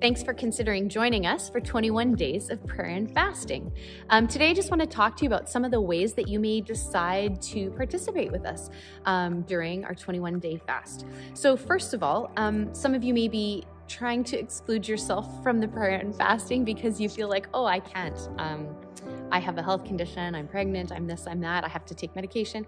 Thanks for considering joining us for 21 days of prayer and fasting. Today, I just want to talk to you about some of the ways that you may decide to participate with us during our 21-day fast. So first of all, some of you may be trying to exclude yourself from the prayer and fasting because you feel like, oh, I can't. I have a health condition, I'm pregnant, I'm this, I'm that, I have to take medication.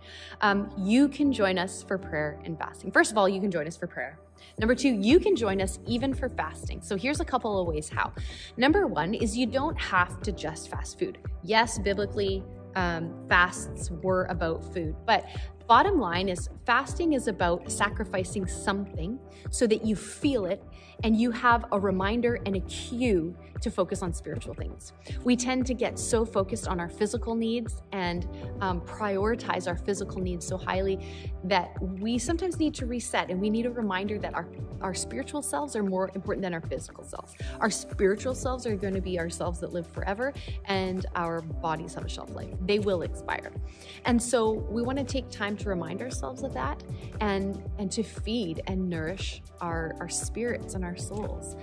You can join us for prayer and fasting. First of all, you can join us for prayer. Number two, you can join us even for fasting. So here's a couple of ways how. Number one is you don't have to just fast food. Yes, biblically, fasts were about food, but bottom line is fasting is about sacrificing something so that you feel it and you have a reminder and a cue to focus on spiritual things. We tend to get so focused on our physical needs and prioritize our physical needs so highly that we sometimes need to reset, and we need a reminder that our spiritual selves are more important than our physical selves. Our spiritual selves are going to be ourselves that live forever, and our bodies have a shelf life. They will expire. And so we want to take time to remind ourselves of that and to feed and nourish our spirits and our souls.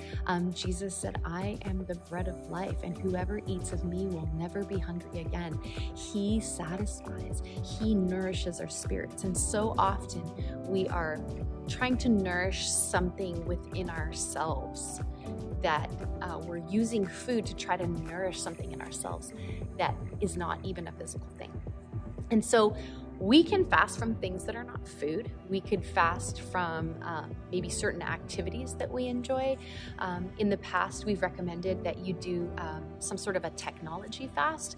Jesus said, I am the bread of life, and whoever eats of me will never be hungry again. He satisfies, he nourishes our spirits. And so often we are trying to nourish something within ourselves that we're using food to try to nourish something in ourselves that is not even a physical thing. And so we can fast from things that are not food. We could fast from maybe certain activities that we enjoy. In the past, we've recommended that you do some sort of a technology fast.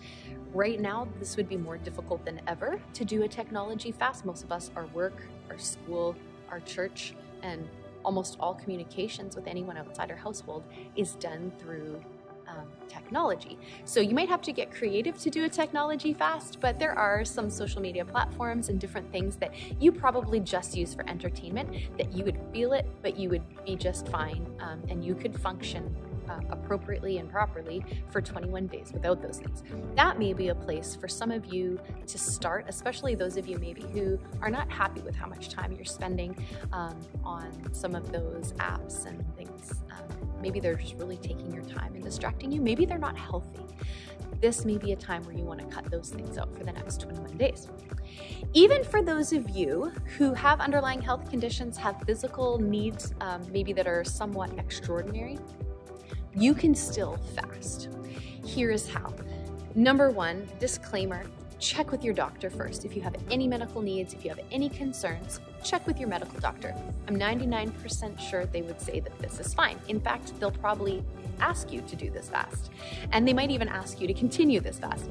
Right now, this would be more difficult than ever to do a technology fast. Most of us, our work, our school, our church, and almost all communications with anyone outside our household is done through technology. So you might have to get creative to do a technology fast, but there are some social media platforms and different things that you probably just use for entertainment that you would feel it, but you would be just fine, and you could function appropriately and properly for 21 days without those things. That may be a place for some of you to start, especially those of you maybe who are not happy with how much time you're spending on some of those apps and things. Maybe they're just really taking your time and distracting you. Maybe they're not healthy. This may be a time where you want to cut those things out for the next 21 days. Even for those of you who have underlying health conditions, have physical needs maybe that are somewhat extraordinary, you can still fast. Here is how. Number one, disclaimer, check with your doctor first. If you have any medical needs, if you have any concerns, check with your medical doctor. I'm 99% sure they would say that this is fine. In fact, they'll probably ask you to do this fast, and they might even ask you to continue this fast.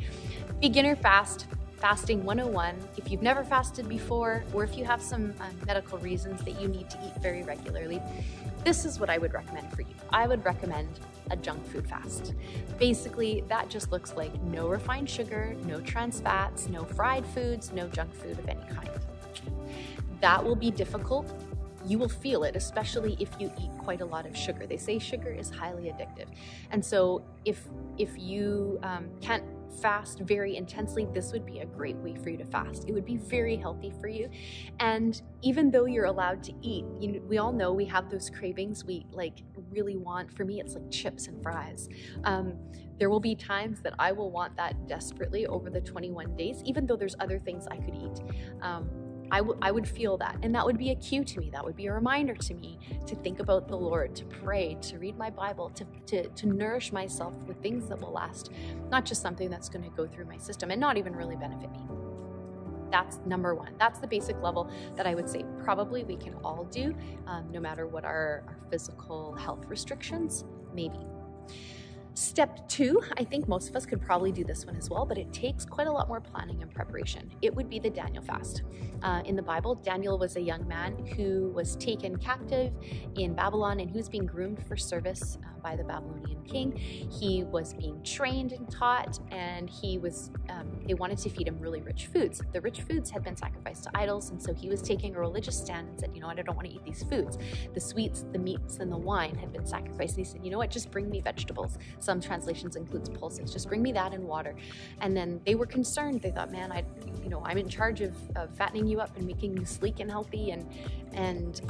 Beginner fast, fasting 101. If you've never fasted before, or if you have some medical reasons that you need to eat very regularly, this is what I would recommend for you. I would recommend a junk food fast. Basically, that just looks like no refined sugar, no trans fats, no fried foods, no junk food of any kind. That will be difficult. You will feel it, especially if you eat quite a lot of sugar. They say sugar is highly addictive. And so if you can't fast very intensely, this would be a great way for you to fast. It would be very healthy for you. And even though you're allowed to eat, we all know we have those cravings we really want. For me, it's like chips and fries. There will be times that I will want that desperately over the 21 days, even though there's other things I could eat. I would feel that, and that would be a cue to me. That would be a reminder to me to think about the Lord, to pray, to read my Bible, to nourish myself with things that will last, not just something that's going to go through my system and not even really benefit me. That's number one. That's the basic level that I would say probably we can all do, no matter what our physical health restrictions may be. Step two, I think most of us could probably do this one as well, but it takes quite a lot more planning and preparation. It would be the Daniel fast. In the Bible, Daniel was a young man who was taken captive in Babylon, and he was being groomed for service by the Babylonian king. He was being trained and taught, and they wanted to feed him really rich foods. The rich foods had been sacrificed to idols, and so he was taking a religious stand and said, you know what, I don't want to eat these foods. The sweets, the meats, and the wine had been sacrificed. And he said, you know what, just bring me vegetables. some translations includes pulses. Just bring me that and water. And then they were concerned. They thought, man, I'm in charge of fattening you up and making you sleek and healthy. And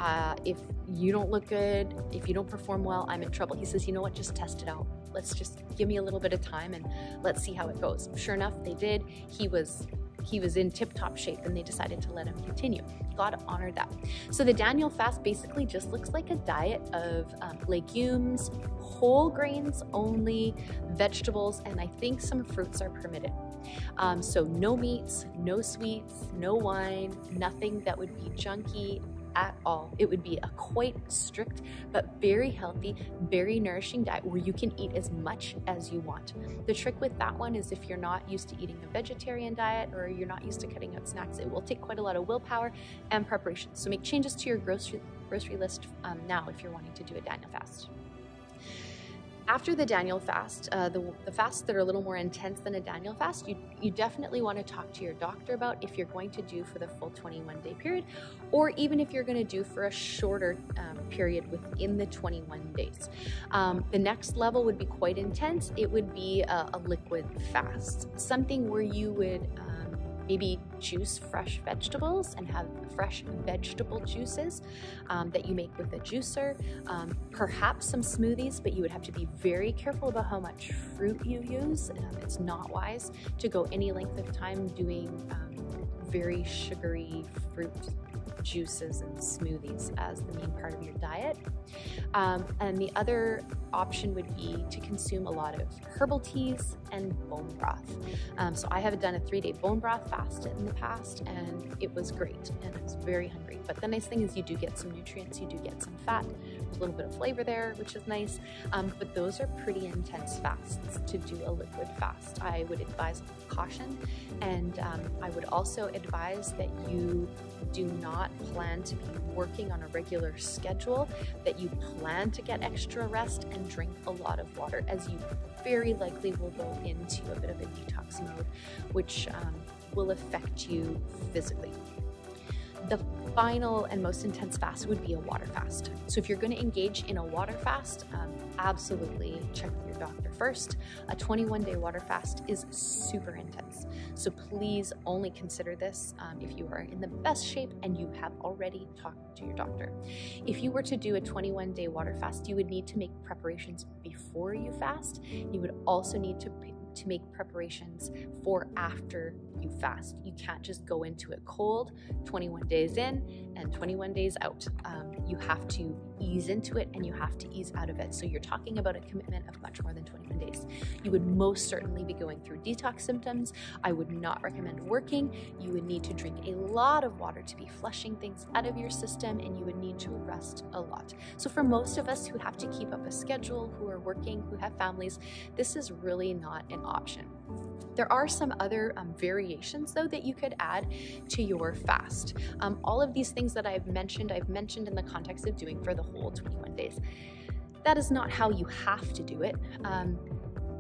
if you don't look good, if you don't perform well, I'm in trouble. He says, you know what, just test it out. Let's just give me a little bit of time and let's see how it goes. Sure enough, they did. He was in tip-top shape, and they decided to let him continue. God honored that. So the Daniel fast basically just looks like a diet of legumes, whole grains only, vegetables, and I think some fruits are permitted. So no meats, no sweets, no wine, nothing that would be junky at all. It would be a quite strict but very healthy, very nourishing diet where you can eat as much as you want. The trick with that one is if you're not used to eating a vegetarian diet or you're not used to cutting out snacks, it will take quite a lot of willpower and preparation. So make changes to your grocery list now if you're wanting to do a Daniel fast. After the Daniel fast, the fasts that are a little more intense than a Daniel fast, you definitely want to talk to your doctor about if you're going to do for the full 21-day period, or even if you're going to do for a shorter period within the 21 days. The next level would be quite intense. It would be a liquid fast, something where you would maybe juice fresh vegetables and have fresh vegetable juices that you make with a juicer, perhaps some smoothies, but you would have to be very careful about how much fruit you use. It's not wise to go any length of time doing very sugary fruit juices and smoothies as the main part of your diet. And the other option would be to consume a lot of herbal teas and bone broth. So I have done a 3-day bone broth fast in the past, and it was great, and I was very hungry. But the nice thing is you do get some nutrients, you do get some fat, there's a little bit of flavor there, which is nice. But those are pretty intense fasts to do a liquid fast. I would advise caution, and I would also advise that you do not plan to be working on a regular schedule, that you plan to get extra rest and drink a lot of water, as you very likely will go into a bit of a detox mode, which will affect you physically. The final and most intense fast would be a water fast. So if you're going to engage in a water fast, absolutely check with your doctor first. A 21-day water fast is super intense. So please only consider this if you are in the best shape and you have already talked to your doctor. If you were to do a 21-day water fast, you would need to make preparations before you fast. You would also need to make preparations for after you fast. You can't just go into it cold, 21 days in and 21 days out. You have to ease into it and you have to ease out of it. So you're talking about a commitment of much more than 21 days. You would most certainly be going through detox symptoms. I would not recommend working. You would need to drink a lot of water to be flushing things out of your system, and you would need to rest a lot. So for most of us who have to keep up a schedule, who are working, who have families, this is really not an option. There are some other variations though that you could add to your fast. All of these things that I've mentioned in the context of doing for the whole 21 days. That is not how you have to do it.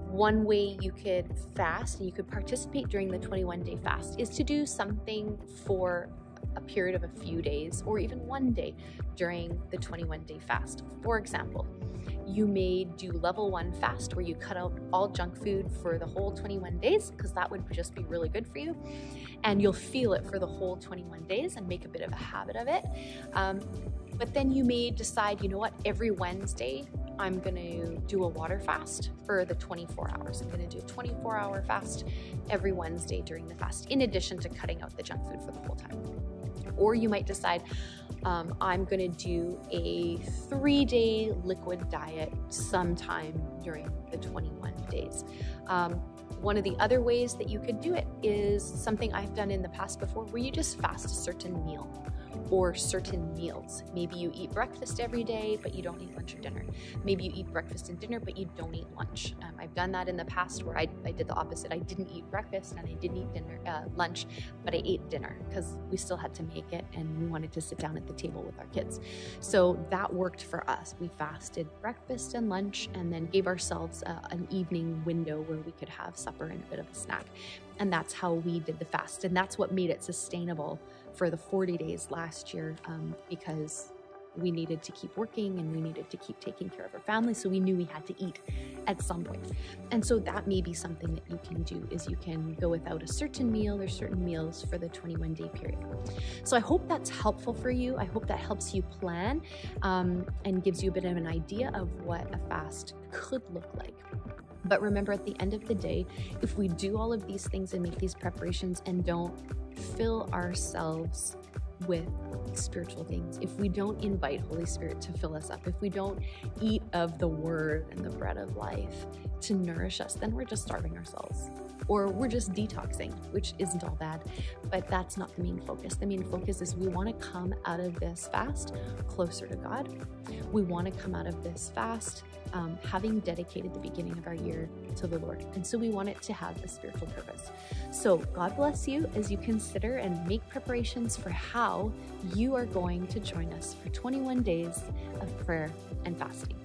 One way you could fast and you could participate during the 21-day fast is to do something for a period of a few days or even one day during the 21-day fast. For example, you may do level 1 fast where you cut out all junk food for the whole 21 days because that would just be really good for you, and you'll feel it for the whole 21 days and make a bit of a habit of it. But then you may decide, you know what, every Wednesday I'm going to do a water fast for the 24 hours. I'm going to do a 24-hour fast every Wednesday during the fast, in addition to cutting out the junk food for the whole time. Or you might decide, I'm going to do a 3-day liquid diet sometime during the 21 days. One of the other ways that you could do it is something I've done in the past before, where you just fast a certain meal or certain meals. Maybe you eat breakfast every day, but you don't eat lunch or dinner. Maybe you eat breakfast and dinner, but you don't eat lunch. I've done that in the past where I did the opposite. I didn't eat breakfast and I didn't eat lunch, but I ate dinner because we still had to make it and we wanted to sit down at the table with our kids. So that worked for us. We fasted breakfast and lunch and then gave ourselves an evening window where we could have supper and a bit of a snack. And that's how we did the fast. And that's what made it sustainable for the 40 days last year, because we needed to keep working and we needed to keep taking care of our family. So we knew we had to eat at some point. And so that may be something that you can do, is you can go without a certain meal or certain meals for the 21-day period. So I hope that's helpful for you. I hope that helps you plan and gives you a bit of an idea of what a fast could look like. But remember, at the end of the day, if we do all of these things and make these preparations and don't fill ourselves with spiritual things, if we don't invite Holy Spirit to fill us up, if we don't eat of the word and the bread of life to nourish us, then we're just starving ourselves, or we're just detoxing, which isn't all bad, but that's not the main focus. The main focus is we want to come out of this fast closer to God. We want to come out of this fast having dedicated the beginning of our year to the Lord. And so we want it to have a spiritual purpose. So God bless you as you consider and make preparations for how you are going to join us for 21 days of prayer and fasting.